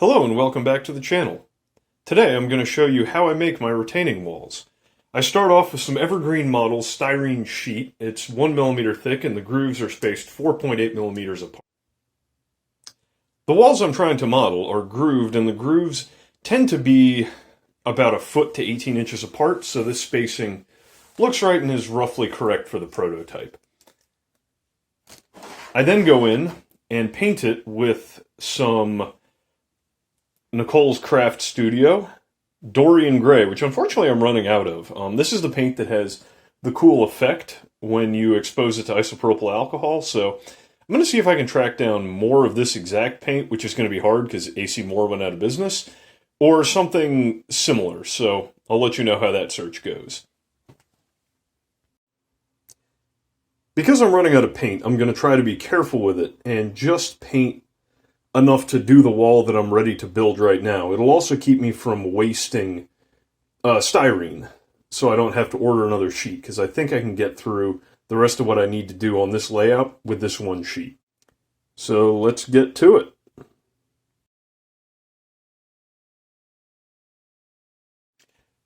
Hello and welcome back to the channel. Today I'm going to show you how I make my retaining walls. I start off with some Evergreen Model styrene sheet. It's 1 mm thick and the grooves are spaced 4.8 millimeters apart. The walls I'm trying to model are grooved and the grooves tend to be about a foot to 18 inches apart, so this spacing looks right and is roughly correct for the prototype. I then go in and paint it with some Nicole's Craft Studio Dorian Gray, which unfortunately I'm running out of. This is the paint that has the cool effect when you expose it to isopropyl alcohol, so I'm going to see if I can track down more of this exact paint, which is going to be hard because AC Moore went out of business, or something similar, so I'll let you know how that search goes. Because I'm running out of paint, I'm going to try to be careful with it and just paint enough to do the wall that I'm ready to build right now. It'll also keep me from wasting styrene, so I don't have to order another sheet, because I think I can get through the rest of what I need to do on this layout with this one sheet. So let's get to it.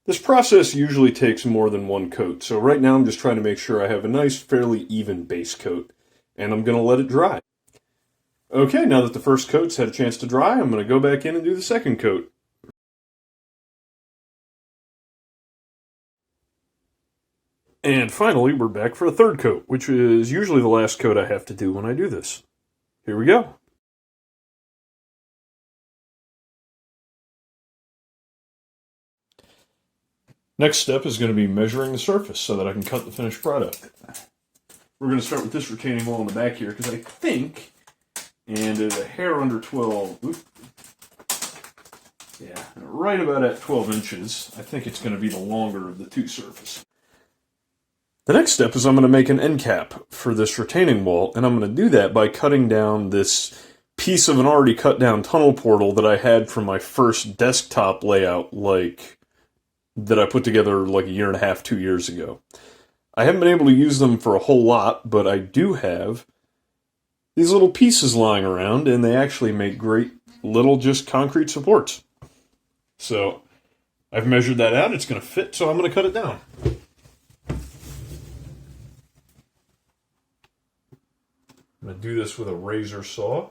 This process usually takes more than one coat, so right now I'm just trying to make sure I have a nice, fairly even base coat, and I'm going to let it dry. Okay, now that the first coat's had a chance to dry, I'm going to go back in and do the second coat. And finally, we're back for a third coat, which is usually the last coat I have to do when I do this. Here we go. Next step is going to be measuring the surface so that I can cut the finished product. We're going to start with this retaining wall in the back here, because I think, and there's a hair under 12, yeah, right about at 12 inches, I think it's going to be the longer of the two surfaces. The next step is I'm going to make an end cap for this retaining wall, and I'm going to do that by cutting down this piece of an already cut down tunnel portal that I had from my first desktop layout, that I put together like a year and a half, 2 years ago. I haven't been able to use them for a whole lot, but I do have these little pieces lying around, and they actually make great little just concrete supports. So I've measured that out. It's going to fit, so I'm going to cut it down. I'm going to do this with a razor saw,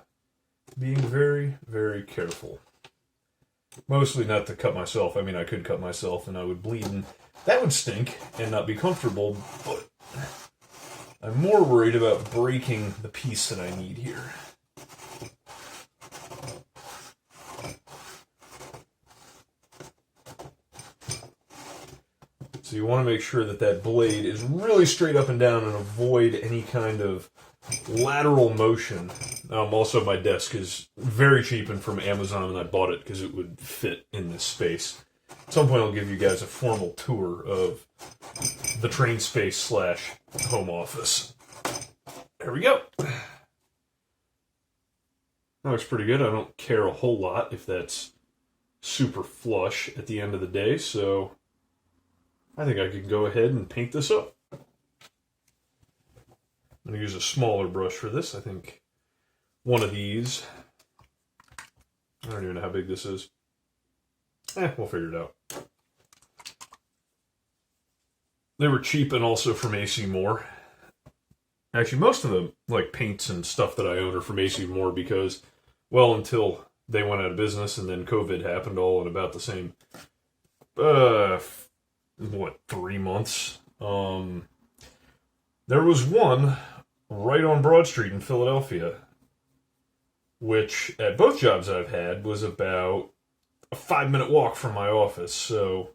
being very, very careful. Mostly not to cut myself. I mean, I could cut myself and I would bleed, and that would stink and not be comfortable, but I'm more worried about breaking the piece that I need here. So you want to make sure that that blade is really straight up and down and avoid any kind of lateral motion. Also, my desk is very cheap and from Amazon, and I bought it because it would fit in this space. At some point I'll give you guys a formal tour of the train space / home office. There we go. That looks pretty good. I don't care a whole lot if that's super flush at the end of the day, so I think I could go ahead and paint this up. I'm going to use a smaller brush for this. I think one of these, I don't even know how big this is. We'll figure it out. They were cheap and also from AC Moore. Actually, most of the paints and stuff that I own are from AC Moore because, well, until they went out of business and then COVID happened all in about the same, 3 months. There was one right on Broad Street in Philadelphia, which at both jobs I've had was about a 5-minute walk from my office, and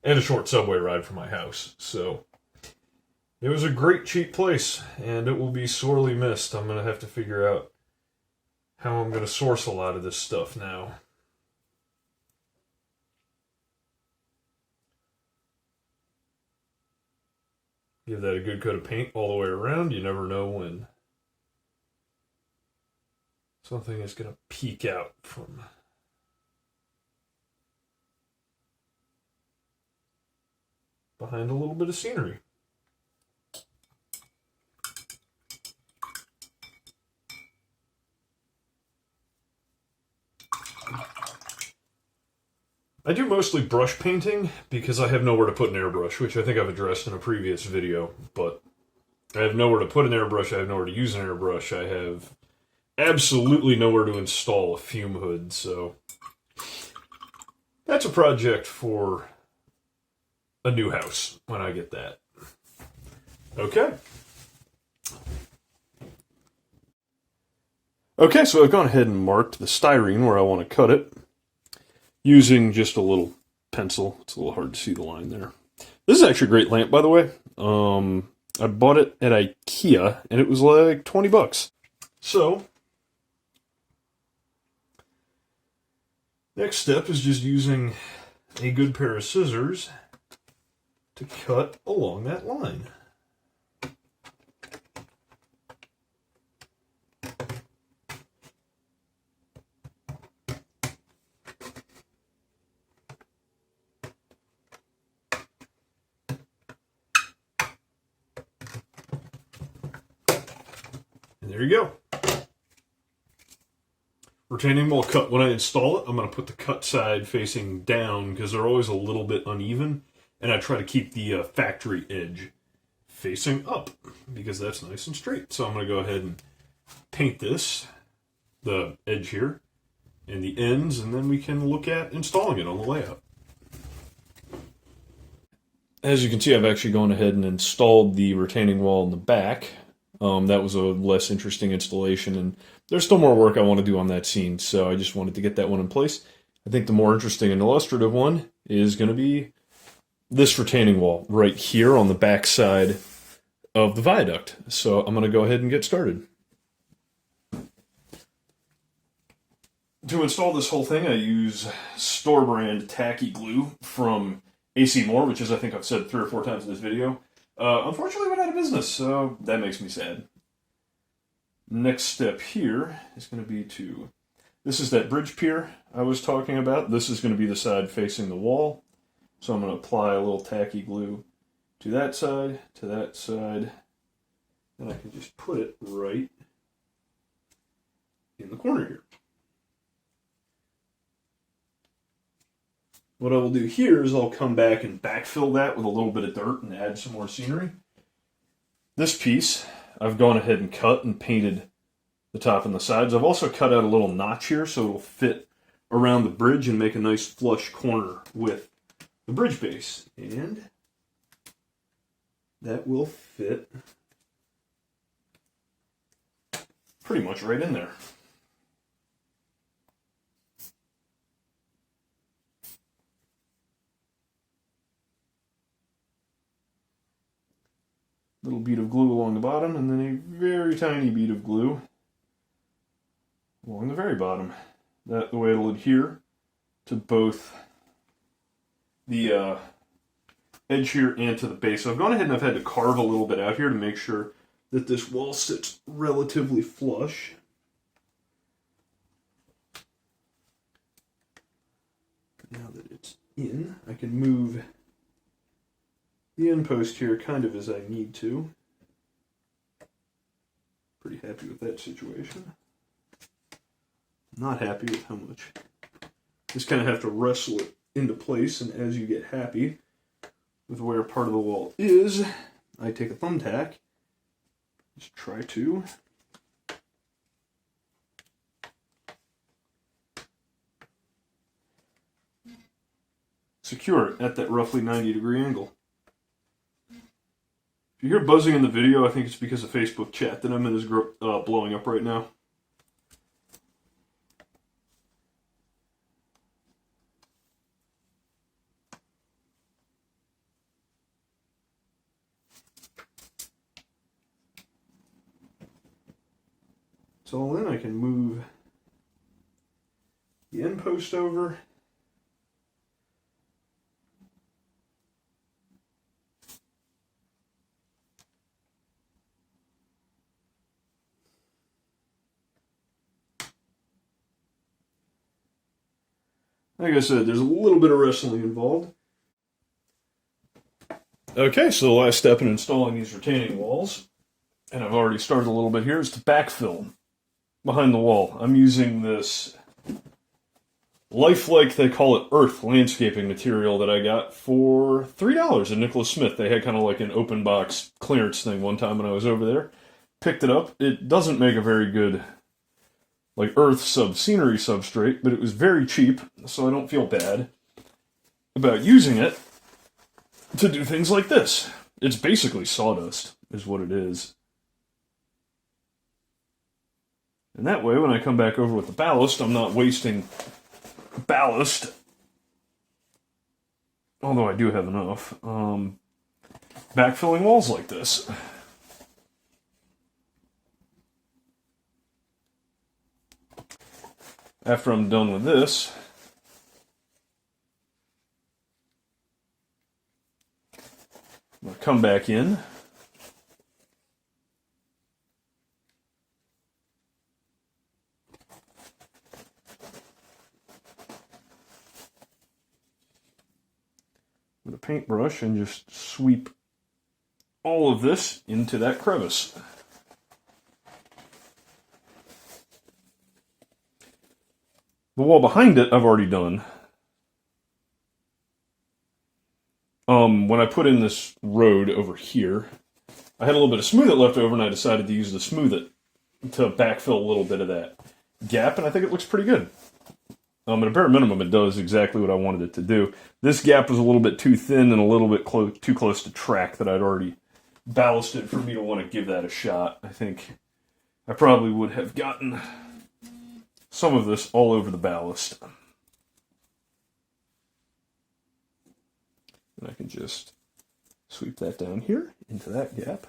a short subway ride from my house. So it was a great cheap place, and it will be sorely missed. I'm going to have to figure out how I'm going to source a lot of this stuff now. Give that a good coat of paint all the way around. You never know when something is going to peek out from behind a little bit of scenery. I do mostly brush painting because I have nowhere to put an airbrush, which I think I've addressed in a previous video, but I have nowhere to put an airbrush, I have nowhere to use an airbrush, I have absolutely nowhere to install a fume hood, so that's a project for a new house when I get that. Okay. Okay, so I've gone ahead and marked the styrene where I want to cut it using just a little pencil. It's a little hard to see the line there. This is actually a great lamp, by the way. I bought it at IKEA, and it was like 20 bucks. So, next step is just using a good pair of scissors to cut along that line. And there you go. Retaining wall cut. When I install it, I'm going to put the cut side facing down because they're always a little bit uneven. And I try to keep the factory edge facing up because that's nice and straight. So I'm going to go ahead and paint this, the edge here, and the ends, and then we can look at installing it on the layout. As you can see, I've actually gone ahead and installed the retaining wall in the back. That was a less interesting installation, and there's still more work I want to do on that scene, so I just wanted to get that one in place. I think the more interesting and illustrative one is going to be this retaining wall right here on the back side of the viaduct. So I'm going to go ahead and get started. To install this whole thing, I use store brand tacky glue from AC Moore, which is, I think I've said 3 or 4 times in this video. Unfortunately, went out of business, so that makes me sad. Next step here is going to be this is that bridge pier I was talking about. This is going to be the side facing the wall. So I'm going to apply a little tacky glue to that side, and I can just put it right in the corner here. What I will do here is I'll come back and backfill that with a little bit of dirt and add some more scenery. This piece, I've gone ahead and cut and painted the top and the sides. I've also cut out a little notch here so it'll fit around the bridge and make a nice flush corner with the bridge base. And that will fit pretty much right in there. Little bead of glue along the bottom, and then a very tiny bead of glue along the very bottom. That the way it'll adhere to both the edge here and to the base. So I've gone ahead and I've had to carve a little bit out here to make sure that this wall sits relatively flush. Now that it's in, I can move the end post here kind of as I need to. Pretty happy with that situation. Not happy with how much. Just kind of have to wrestle it into place, and as you get happy with where part of the wall is, I take a thumbtack, just try to secure it at that roughly 90-degree angle. If you hear buzzing in the video, I think it's because the Facebook chat that I'm in is blowing up right now. It's all in. I can move the end post over. Like I said, there's a little bit of wrestling involved. Okay, so the last step in installing these retaining walls, and I've already started a little bit here, is to backfill behind the wall. I'm using this lifelike, they call it earth landscaping material that I got for $3 at Nicholas Smith. They had kind of like an open box clearance thing one time when I was over there. Picked it up. It doesn't make a very good like earth scenery substrate, but it was very cheap, so I don't feel bad about using it to do things like this. It's basically sawdust, is what it is. And that way, when I come back over with the ballast, I'm not wasting ballast. Although I do have enough. Backfilling walls like this. After I'm done with this, I'm going to come back in. With a paintbrush and just sweep all of this into that crevice. The wall behind it, I've already done. When I put in this road over here, I had a little bit of Smooth It left over, and I decided to use the Smooth It to backfill a little bit of that gap, and I think it looks pretty good. At a bare minimum, it does exactly what I wanted it to do. This gap was a little bit too thin and a little bit too close to track that I'd already ballasted for me to want to give that a shot. I think I probably would have gotten some of this all over the ballast. And I can just sweep that down here into that gap.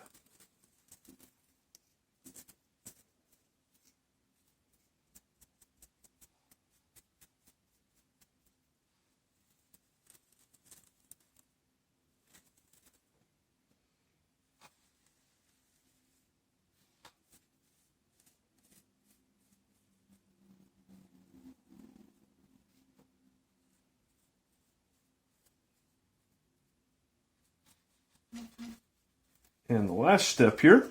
And the last step here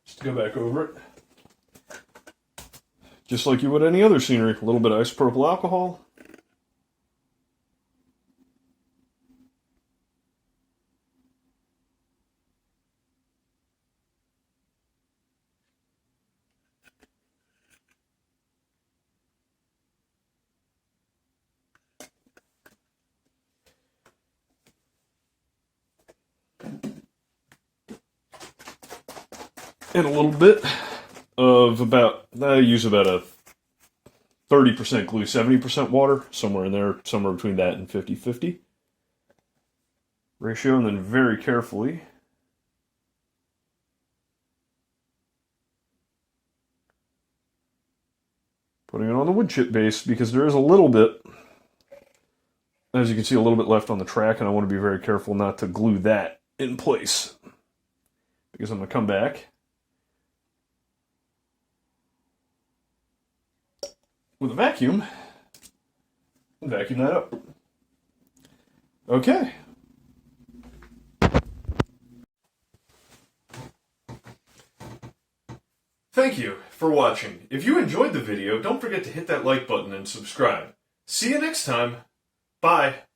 just to go back over it, just like you would any other scenery. A little bit of isopropyl alcohol. And a little bit of I use about a 30% glue, 70% water, somewhere in there, somewhere between that and 50-50 ratio, and then very carefully putting it on the wood chip base, because there is a little bit, as you can see, a little bit left on the track, and I want to be very careful not to glue that in place, because I'm going to come back with a vacuum and vacuum that up. Okay. Thank you for watching. If you enjoyed the video, don't forget to hit that like button and subscribe. See you next time. Bye.